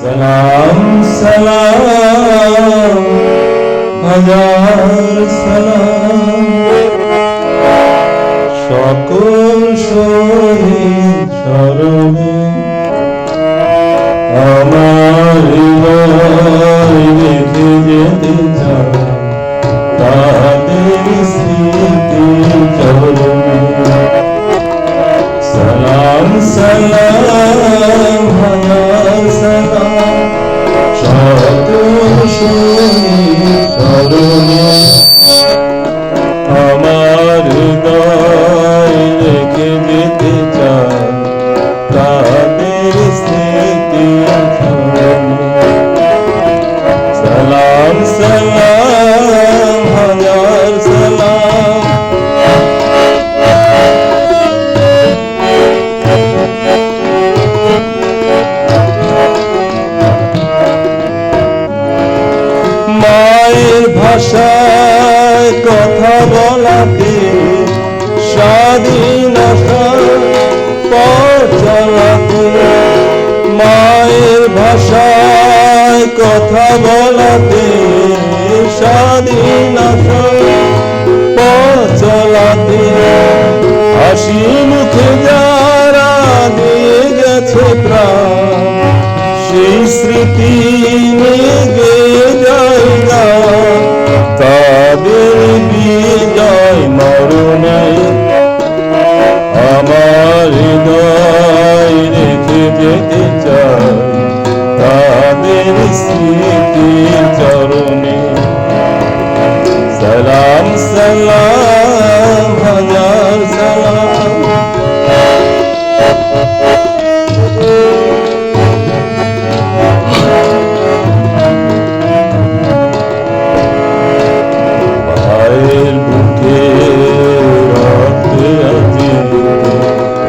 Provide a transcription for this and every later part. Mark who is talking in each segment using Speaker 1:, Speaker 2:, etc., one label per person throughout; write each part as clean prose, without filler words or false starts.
Speaker 1: সালাম সালাম হাজার সালাম সকল শহীদ স্মরণে আমার হৃদয় রেখে যেতে চাই তাদের স্মৃতি চরণে। সালাম সালাম হাজার সালাম সকল শহীদ স্মরণে আমার হৃদয় রেখে যেতে চাই তাদের স্মৃতি চরণে। সালাম সালাম হাজার সালাম মায়ের ভাষায় কথা বলাতে স্বাধীনতার পথ চলাতে মায়ের ভাষায় কথা বলাতে স্বাধীনতার পথ চলাতে হাসি মুখে যারা দিয়ে গেছে প্রাণ সেই স্মৃতি নিয়ে গেয়ে যায় গান তাদের বিজয় মরণে আমার হৃদয় রেখে যেতে চাই তাদের স্মৃতির চরণে। সালাম সালাম হাজার সালাম ভাইয়ের বুকে রক্তে আজি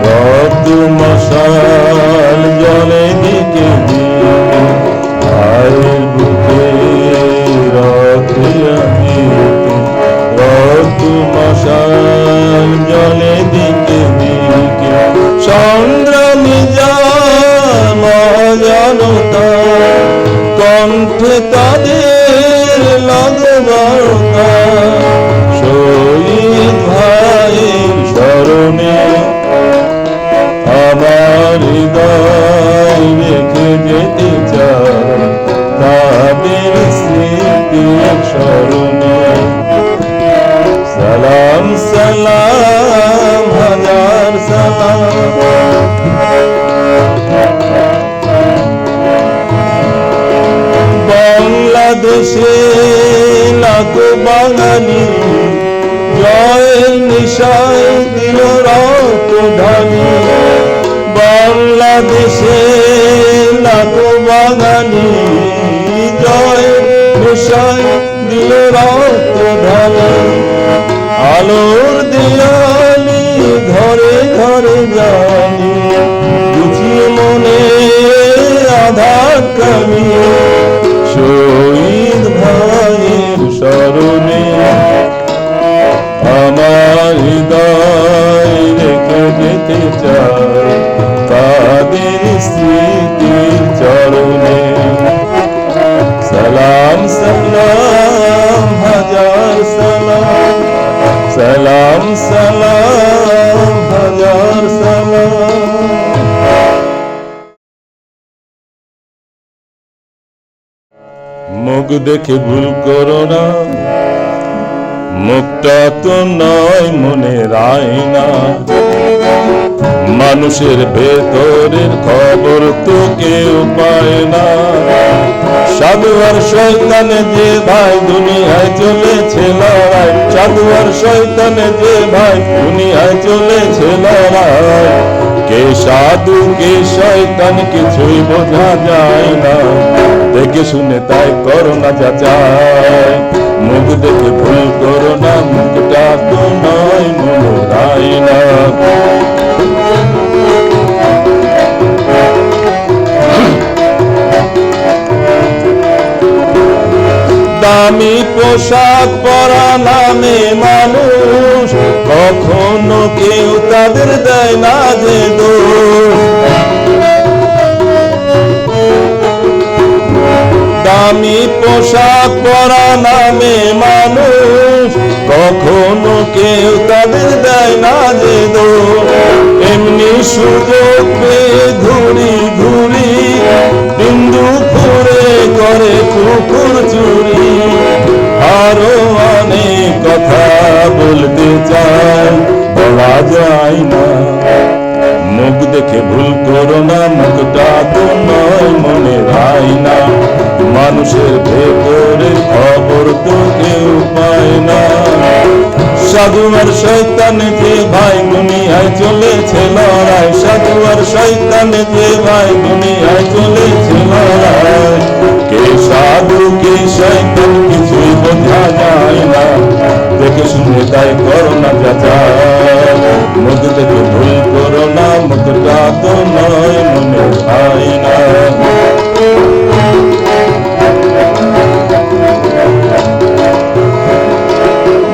Speaker 1: রক্ত মশাল জলে দিকে দিকে ভাইয়ের বুকে রক্তে আজি রক্ত মশাল জলে দিকে দিকে সংগ্রামী জনতা কণ্ঠে তাদের লাগবারতা শহীদ ভাইয়ের স্মরণে আমার হৃদয় রেখে যেতে চাই তাদের স্মৃতির স্মরণে। সালাম সালাম হাজার সালাম বাংলাদেশে লাখো বাঙালি জয়ের নিশায় দিল রক্ত ঢালি বাংলাদেশে লাখো বাঙালি জয়ের নিশায় দিল রক্ত ঢালি আলোর দেয়ালি ঘরে ঘরে জানি বুঝিয়ে মনে আধার কামি শহীদ ভাইয়ের স্মরণে আমার হৃদয় রেখে যেতে চাই তাদের স্মৃতির চরণে। সালাম সালাম হাজার সালাম সালাম সালাম হাজার সালাম। মুখ দেখে ভুল করো না মুখটা তো নয় মনের আয়না মানুষের ভেতরের খবর তো কেউ পায় না সাধু আর শয়তানে যে ভাই দুনিয়ায় চলেছে লড়াই সাধু আর শয়তানে যে ভাই দুনিয়ায় চলেছে লড়াই কে সাধু কে শয়তান কিছুই বোঝা যায় না দেখে শুনে তাই করো না যাচাই মুখ দেখে ভুল করো না মুখটা তো নয় মনের আয়না দামি পোশাক পরা নামে মানুষ কখনো কেউ তাদের দেয় না যে দোষ দামি পোশাক পরা নামে মানুষ, কখনো কেউ তাদের দেয় না যে দোষ। এমনি সুযোগ পেয়ে ঘুরি ঘুরি, দিন দুপুরে করে কুকুর চুরি। আরো অনেক কথা বলতে চাই, বলা যায় না। মুখ দেখে ভুল করো না, মুখটা তো নয় মনের আয়না। মানুষের ভেতরের খবর তো কেউ পায় না। সাধু আর শয়তান যে ভাই দুনিয়ায় চলেছে লড়াই, সাধু আর শয়তান যে ভাই দুনিয়ায় চলেছে লড়াই। কে সাধু কে শয়তান কিছুই বোঝা যায় না, দেখে শুনে তাই করো না যাচাই। মুখ দেখে ভুল করো না, মুখটা তো নয় মনের আয়না।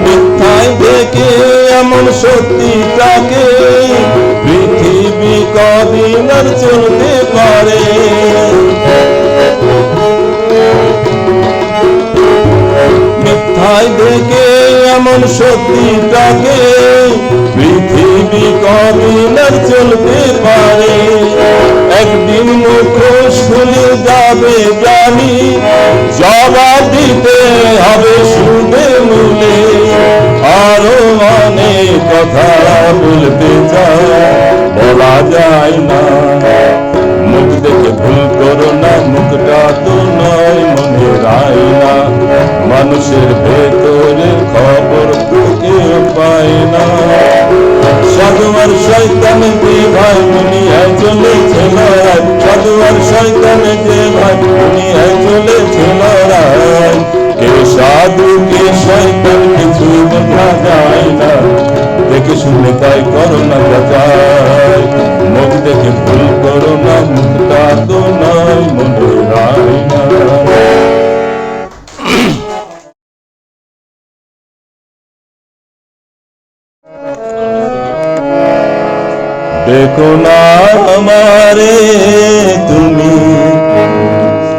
Speaker 1: মিথ্যায় দেখে এমন সত্যিটাকে পৃথিবী কদিন আর চলতে পারে। মিথ্যায় দেখে এমন সত্যিটাকে পৃথিবী কদিন আর চলতে পারে। একদিন মুখোশ খুলে যাবে জানি, জবাব দিতে হবে সুদে মূলে। আরো অনেক কথা বলতে চাই, বলা যায় না। মুখ দেখে ভুল করো না, মুখটা তো নয় মনের আয়না। মানুষের ভেতরে খবর তো কেউ পায় না। সাধু আর শয়তান যে ভাই দুনিয়ায় চলেছে লড়াই, সাধু আর শয়তান যে ভাই দুনিয়ায় চলেছে লড়াই। কে সাধু কে শয়তান কিছুই বোঝা যায় না, দেখে শুনে তাই করো না যাচাই। মুখ দেখে ভুল করো না, মুখটা তো নয় মনের আয়না। দেখো না আমারে তুমি,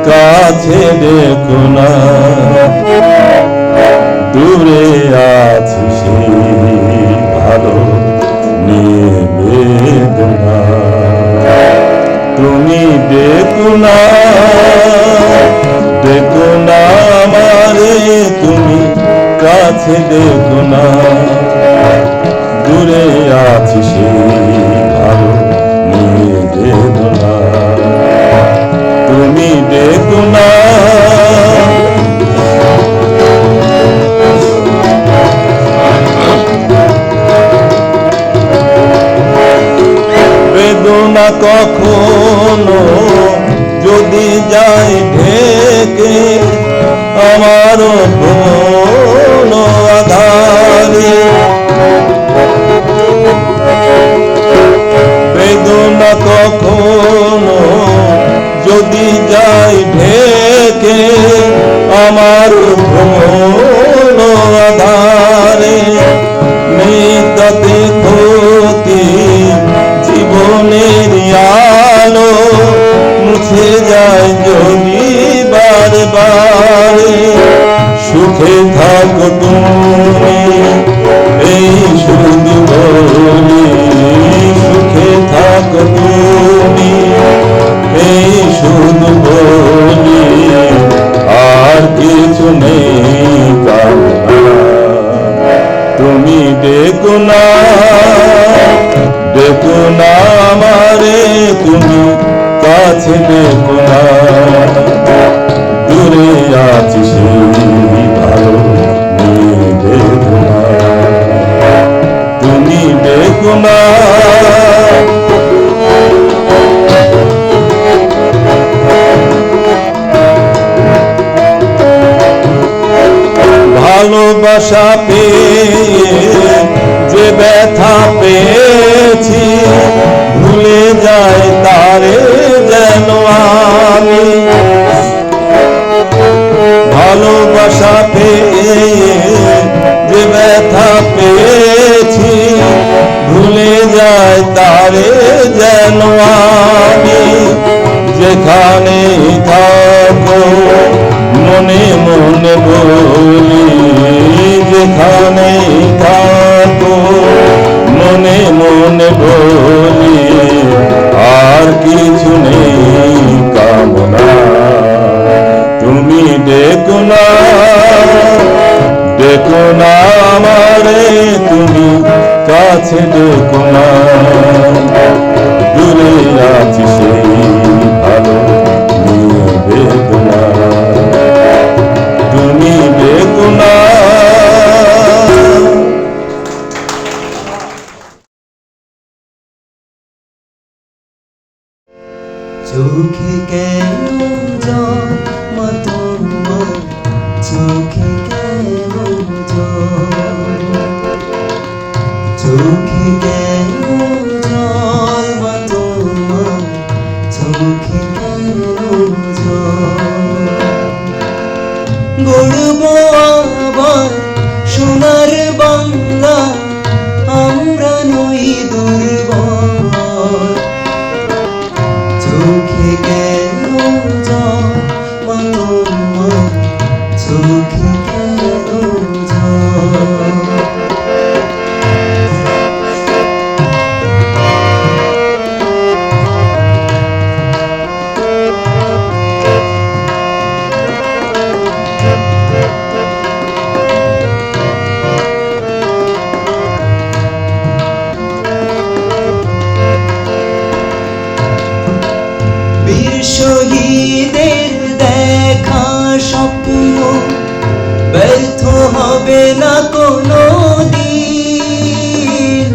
Speaker 1: কাছে দেখো না, দূরে আছি সেই ভালো নিয়ে বেদনা। তুমি দেখো না, দেখো না আমারে তুমি, কাছে দেখো না, দূরে আছি সেই ভালো নিয়ে বেদনা। তুমি দেখো না, বেদনা কখনো যদি যায় ঢেকে আমার কোন আধারে। বেদনা কখনো যদি যায় ঢেকে আমার কোন আধারে। নিতাতে ক্ষতি জীবনের আলো, মুছে যায় যদি বারে বারে। সুখে থাকো তুমি এই শুধু বলি, সুখে থাকো তুমি এই শুধু বলি, আর কিছু নেই কামনা। তুমি দেখো না, দেখো না আমারে তুমি, কাছে দেখো না, দূরে আছি সেই ভালো নিয়ে বেদনা। তুমি দেখো না, ভালোবাসা পেয়ে যে ব্যথা পেয়েছি, ভুলে যায় তারে যেন আমি। ভালোবাসা পেয়ে যে ব্যথা পেয়েছি, ভুলে যায় তারে যেন আমি। যেখানে থাকো মনে মনে বলি যেখানে থাকো, মনে মনে বলি আর কিছু নেই কামনা। তুমি ডেকো না, ডেকো না আমারে, তুমি কাছে ডেকো না। দূরে আছি সেই ভালো নিয়ে বেদনা, তুমি ডেকো না।
Speaker 2: চোখে কেন জল মা তোমার, চোখে কেন জল, চোখে কেন জল মা তোমার, চোখে কেন জল। গড়ব আবার সোনার বাংলা, আমরা নই দুর্বল। চোখে কেন জল মা তোমার, চোখে কেন জল। বীর শহীদের দেখা স্বপ্ন ব্যর্থ হবে না কোনো দিন।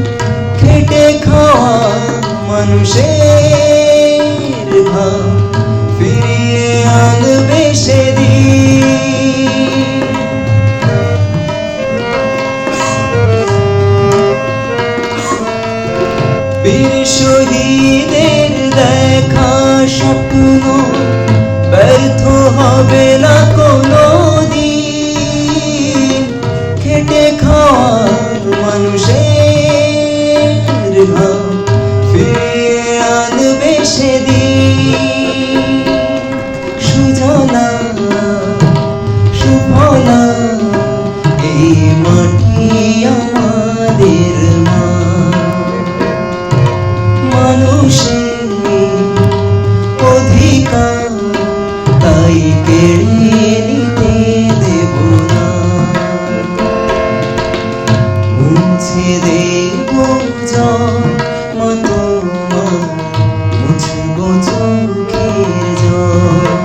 Speaker 2: খেটে খাওয়া মানুষের ঘাম ফিরিয়ে আনবে সেদিন। বীর শহীদের দেখা স্বপ্ন ব্যর্থ হবে না কোনো দিন। খেটে খাওয়া মানুষের ঘাম ফিরিয়ে আনবে সেদিন। সুজলা সুফলা এই মাটি আমাদের মা, মানুষের অধিকার তাই কেড়ে নিতে দেব না। মুছে দেব জল মা তোমার, মুছব চোখের জল।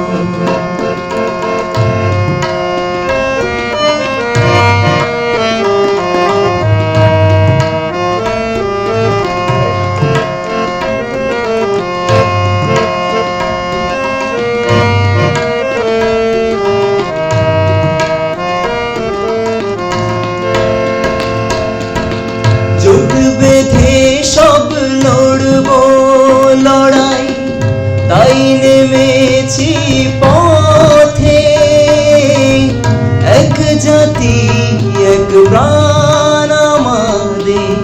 Speaker 2: জোট বেঁধে সব লড়ব লড়াই, তাই নেমেছি পথে। এক জাতি এক প্রাণ আমাদের,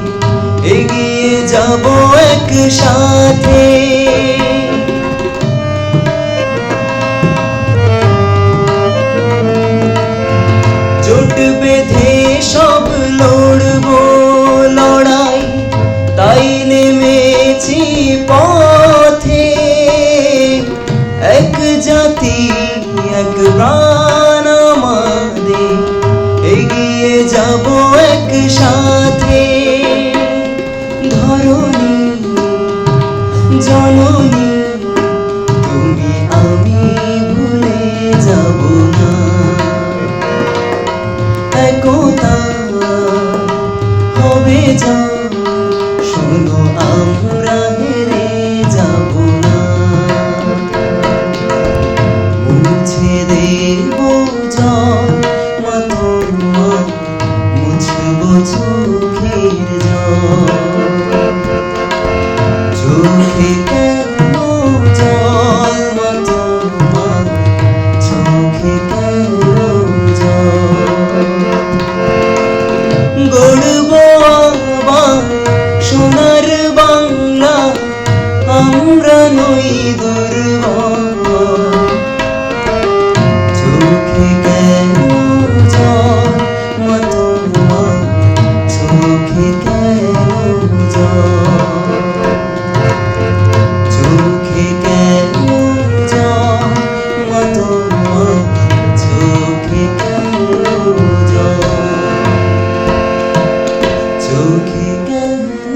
Speaker 2: এগিয়ে যাব একসাথে। জোট বেঁধে সব লড়ব লড়াই, তাই নেমেছি পথে। এক জাতি এক প্রাণ আমাদের, এগিয়ে যাব একসাথে। ধরণী জননী তুমি আমি ভুলে যাব না। একতা হবে জয়, শোনো আমরা হেরে যাব না। মুছে দেব জল মা তোমার, মুছব চোখের জল। চোখে কেন জল মা তোমার, চোখে কেন জল। গড়ব আবার সোনার বাংলা, আমরা নই দুর্বল। চোখে চোখে কেন জল মা তোমার চোখে কেন জল চোখে কেন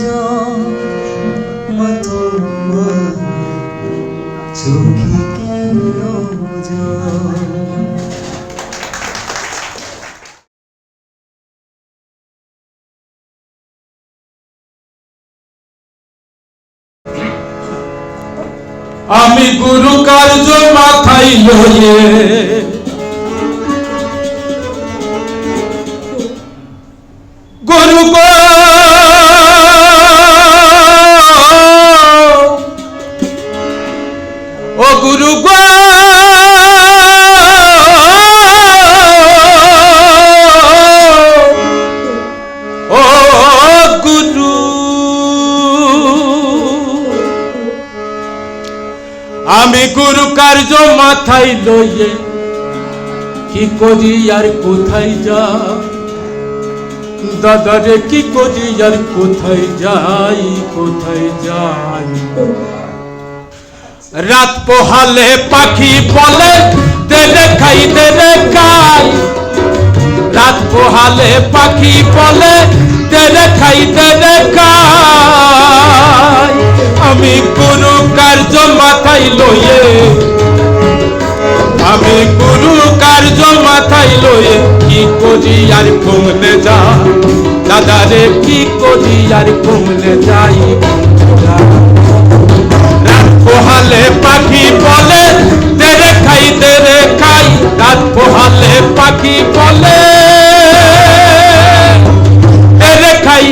Speaker 2: জল মা তোমার চোখে কেন জল।
Speaker 1: আমি গুরু কার্য মাথায় লয়ে গুরু গো ও গুরু গো ও গুরু আমি গুরু কার্য মাথায় লইয়ে কি করি আর কোথায় যা দাদারে কি করি আর কোথায় যাই রাত পোহালে পাখি বলে দেরে খাই রাত পোহালে পাখি বলে দেরে খাই আমি গুরু কার্য মাথায় লইয়ে আমি গুরু কার্য মাথায় লইয়ে কি করি আর কমলে যা দাদারে কি করি আর কমলে যাই রাত পোহালে পাখি বলে দেরে খাই রাত পোহালে পাখি বলে দেরে খাই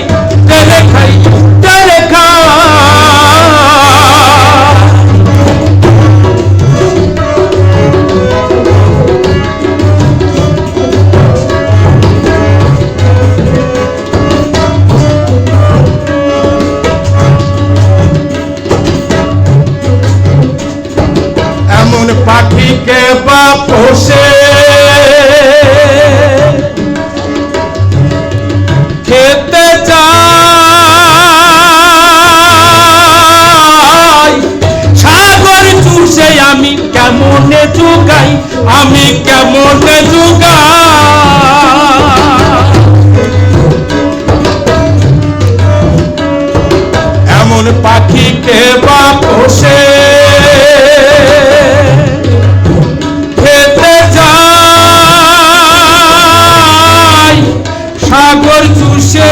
Speaker 1: পাখিকে বা পোষে খেতে যাই সাগর চুষে আমি কেমনে জুগাই এমন পাখিকে বা পোষে সাগর চুষে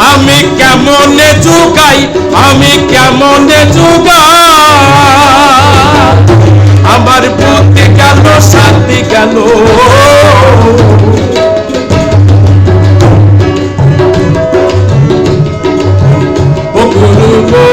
Speaker 1: আমি কেমনে জুগাই আমার বুদ্ধি গেল শান্তি গেল ও গুরু গো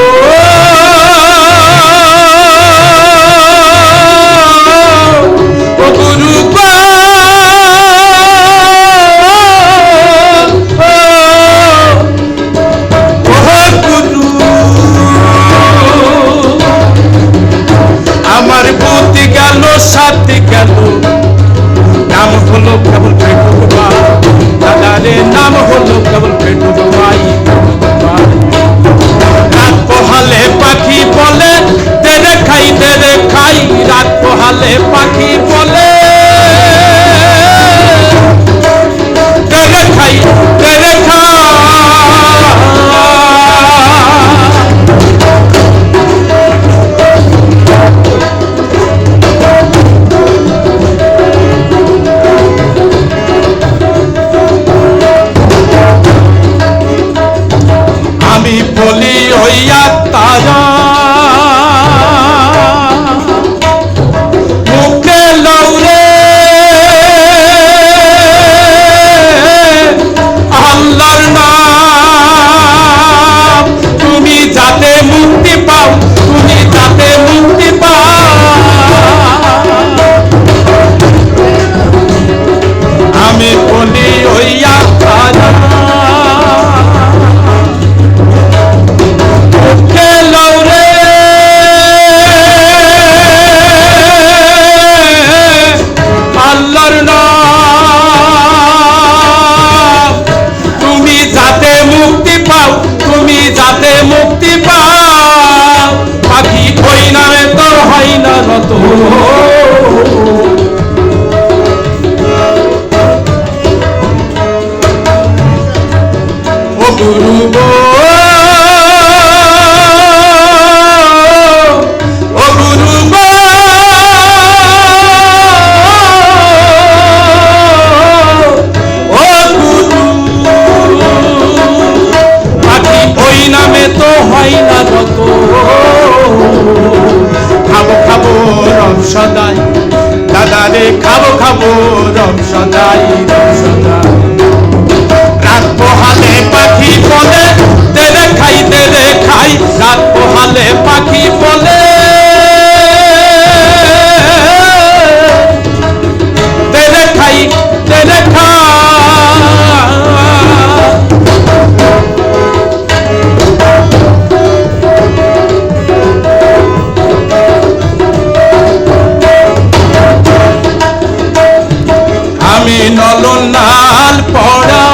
Speaker 1: নাল পড়া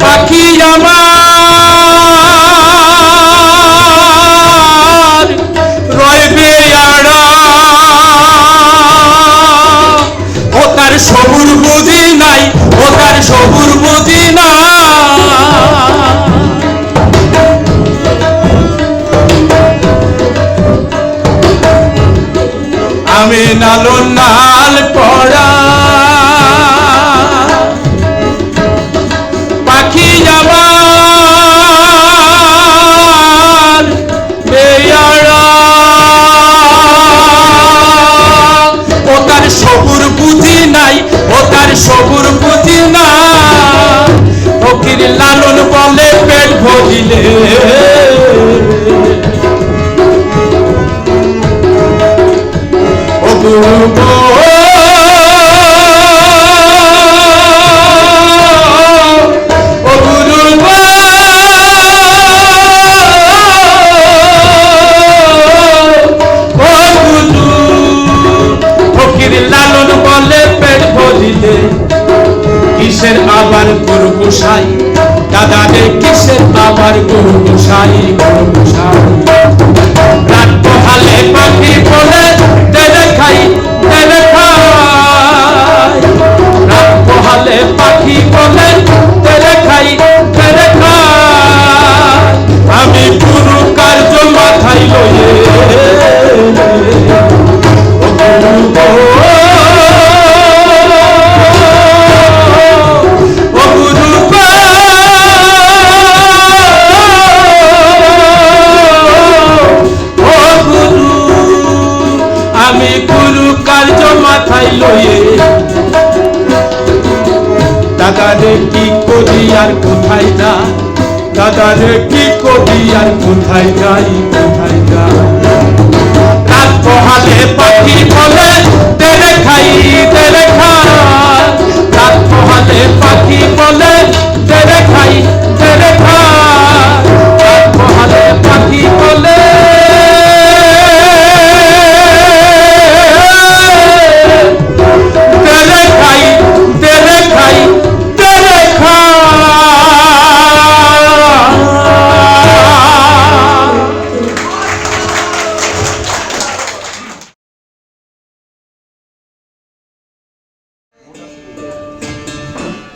Speaker 1: পাখি আমার রইবে আড়া ও তার সবুর বুঝি নাই ও তার সবুর বুঝি না আমি নালন নাল পড়া পাখি আমার বেয়ারা ও তার সবুর বুঝি নাই ও তার সবুর বুঝি না ফকির লালন বলে পেট ভরিলে লালন বলে পেট ভরিলে কিসের আবার গুরু গোসাই দাদা রে কিসের আবার গুরু গোসাই গুরু গোসাই রাত পোহালে পাখি বলে তেরে খাই তেরে খাই রাত পোহালে পাখি বলে তেরে খাই তেরে খাই আমি গুরু কার্য মাথায় লয়ে দাদারে কি করি আর কোথায় যা দাদারে কি করি আর কোথায় যাই কোথায় যাই রাত পোহালে পাখি বলে তেরে খাই তেরে খাই রাত পোহালে পাখি বলে তেরে খাই তেরে খাই রাত পোহালে পাখি বলে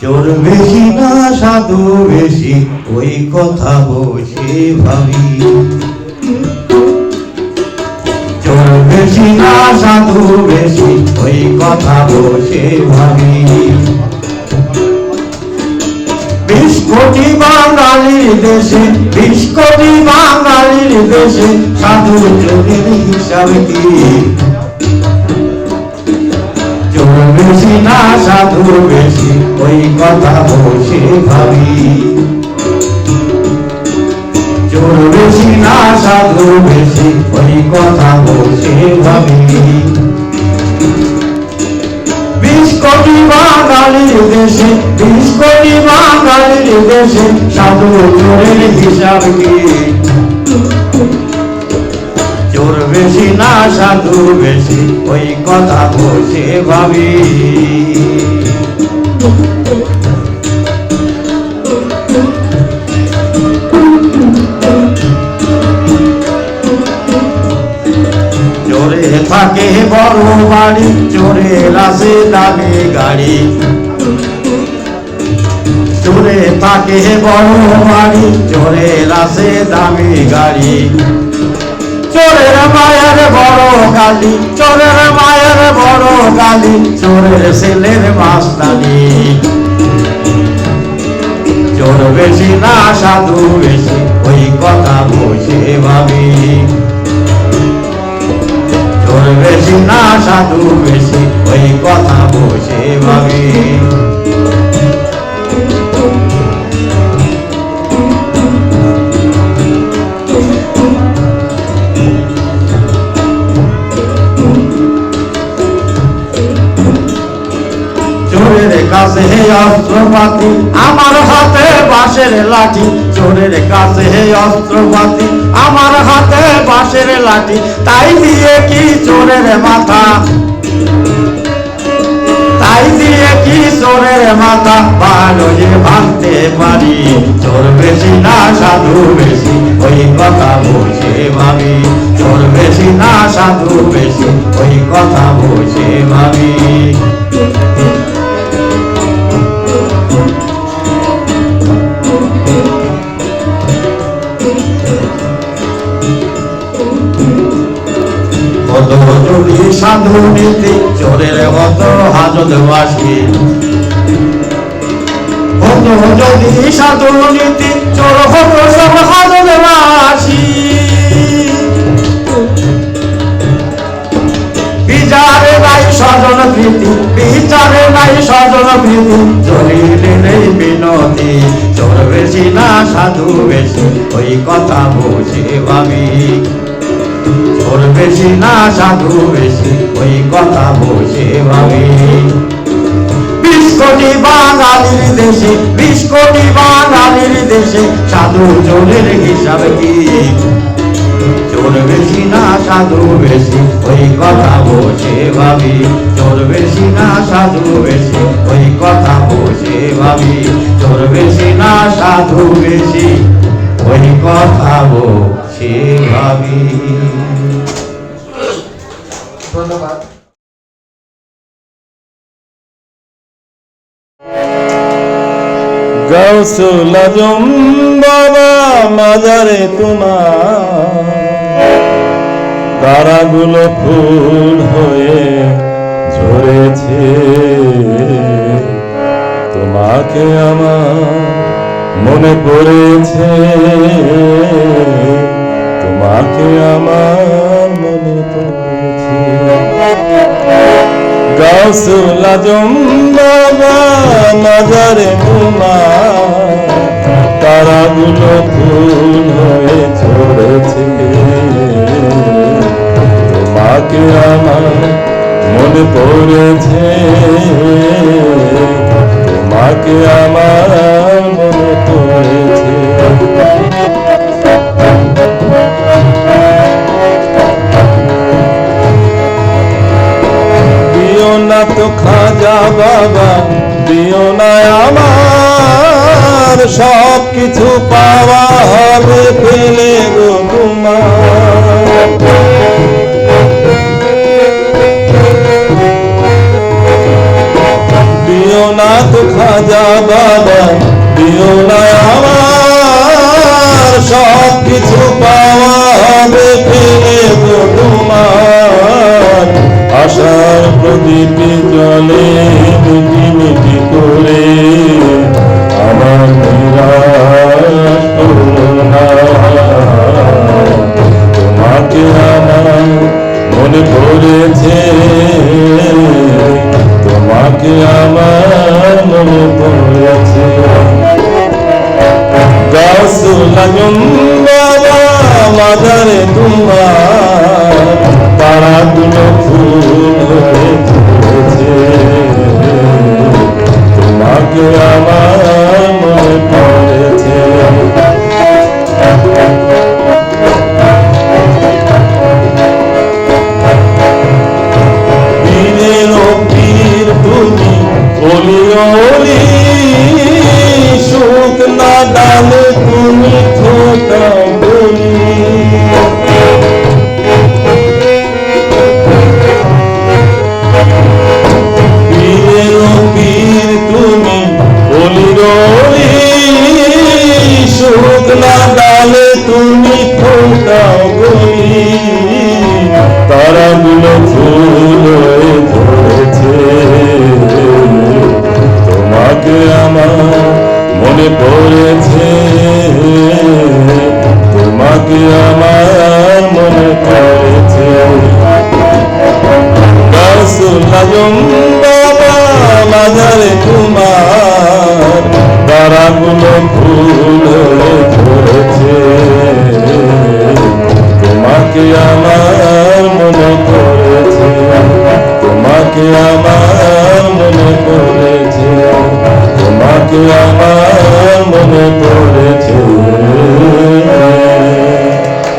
Speaker 3: চোর বেশি না সাধু বেশি ওই কথা বসে ভাবি চোর বেশি না সাধু বেশি ওই কথা বসে ভাবি 20 কোটি বাঙালির দেশে 20 কোটি বাঙালির দেশে সাধু চোরের হিসাব কি চোর বেশি না সাধু বেশি ওই কথা বসে ভাবি চোর বেশি না সাধু বেশি ওই কথা বসে ভাবি 20 কোটি বাঙালির দেশে 20 কোটি বাঙালির দেশে সাধু চোরের হিসাব কি চোর বেশি না সাধু বেশি ওই কথা বসে ভাবি চোরে থাকে বড় বাড়ি চোরের আছে দামি গাড়ি চোরে থাকে বড় বাড়ি চোরের আছে দামি গাড়ি চোরের মায়ের বড় গালি চোরের মায়ের বড় গালি চোরের ছেলের মাস্তানি চোর বেশি না সাধু বেশি ওই কথা বসে ভাবি চোর বেশি না সাধু বেশি ওই কথা বসে ভাবি চোরের কাছে হে অস্ত্রপাতি আমার হাতে বাঁশের লাঠি চোরের কাছে হে অস্ত্রপাতি আমার হাতে বাঁশের লাঠি তাই দিয়ে কি চোরের মাথা পারি চোর বেশি না সাধু বেশি ওই কথা বসে ভাবি চোর বেশি না সাধু বেশি ওই কথা বসে ভাবি যদি সাধু নীতি চোরের হতো হাজত বাসী হতো যদি সাধু নীতি চোর হতো সব হাজত বাসী বিচারে নাই স্বজন প্রীতি বিচারে নাই স্বজন প্রীতি চলিলে নেই বিনতি চোর বেশি না সাধু বেশি ওই কথা বসে ভাবি চোর বেশি না সাধু বেশি ওই কথা বসে ভাবি 20 কোটি বাঙালির দেশে 20 কোটি বাঙালির দেশে সাধু চোরের হিসাব কি চোর বেশি না সাধু বেশি ওই কথা বসে ভাবি চোর বেশি না সাধু বেশি ওই কথা বসে ভাবি চোর বেশি না সাধু বেশি ওই কথা বসে ভাবি ধন্যবাদ
Speaker 1: গাউসুল আজম বাবা মাজারে তোমার তারাগুলো ফুল হয়ে ঝরেছে তোমাকে আমার মনে পড়েছে তোমাকে আমার মনে পড়েছে গাউসুল আজম বাবা মাজারে তোমার তারাগুলো ফুল হয়ে ঝরেছে তোমাকে আমার মনে পড়েছে তোমাকে আমার মনে পড়েছে দিও না তো খাজা বাবা দিও না আমার সব কিছু পাওয়া হবে পেলে গো তোমার দিও না তো খাজা বাবা দিও না আমার সব কিছু পাওয়া হবে পেলে গো তোমার আশার প্রদীপ জলে মিটি মিটি করে আমার নিরাশ করো না তোমাকে আমার মনে পড়েছে তোমাকে আমার মনে পড়েছে গাউসুল আজম বাবা মাজারে তোমার তারাগুলো ফুল হয়ে ঝরেছে তোমাকে আমার মনে পড়েছে পীরের পীর তুমি অলি অলি সুখ না ডালে তুমি ছোটা বলি পীর তুমি অলির অলি সুখ না ডালে তুমি ফোটাও বলি তারাগুলো ফুল হয়ে ধরেছে তোমাকে আমার মনে পড়েছে তোমাকে আমার মনে পড়েছে গাউসুল আজম বাবা মাজারে তোমার তারাগুলো ফুল হয়ে ধরেছে তোমাকে আমার মনে পড়েছে তোমাকে আমার মনে পড়েছে তোমাকে আমার মনে পড়েছে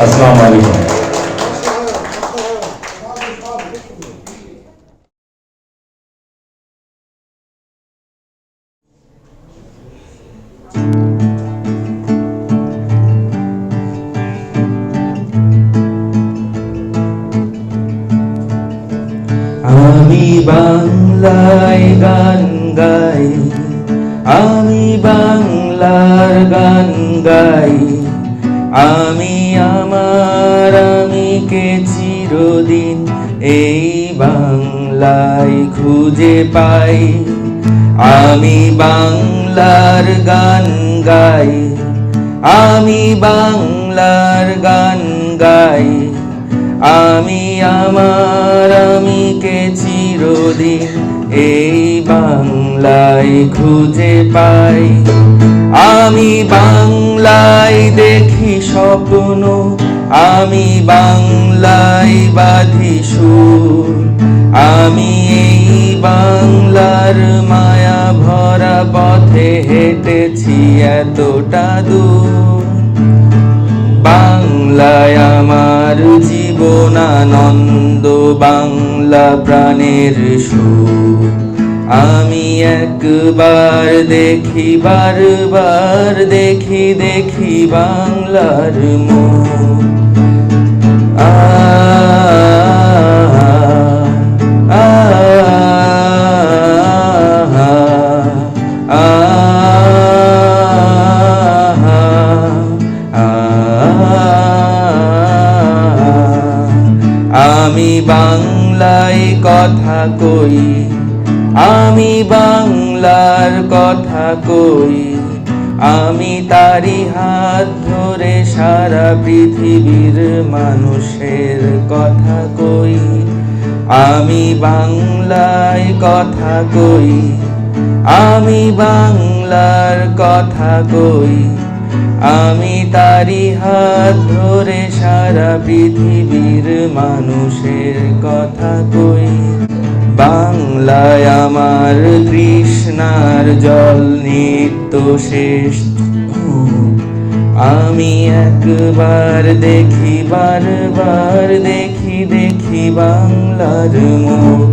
Speaker 1: আসসালামু আলাইকুম
Speaker 4: বাংলায় গান গাই, আমি বাংলার গান গাই। আমি আমার আমিকে চিরদিন এই বাংলায় খুঁজে পাই। আমি বাংলার গান গাই, আমি বাংলার গান গাই। আমি আমার আমিকে চিরদিন এই বাংলায় খুঁজে পাই। আমি বাংলায় দেখি স্বপ্ন, আমি বাংলায় বাঁধি সুর। আমি এই বাংলার মায়া ভরা পথে হেঁটেছি এতটা দূর। বাংলায় আমার জীবনানন্দ, বাংলা প্রাণের সুর। আমি একবার দেখি, বারবার দেখি, দেখি বাংলার মুখ। আ আ আ আমি বাংলায় কথা কই, আমি বাংলার কথা কই। আমি তারি হাত ধরে সারা পৃথিবীর মানুষের কথা কই। আমি বাংলায় কথা কই, আমি বাংলার কথা কই। আমি তারি হাত ধরে সারা পৃথিবীর মানুষের কথা কই। বাংলায় আমার তৃষ্ণার জল নিত্য শেষ। আমি একবার দেখি, বারবার দেখি, দেখি বাংলার মুখ।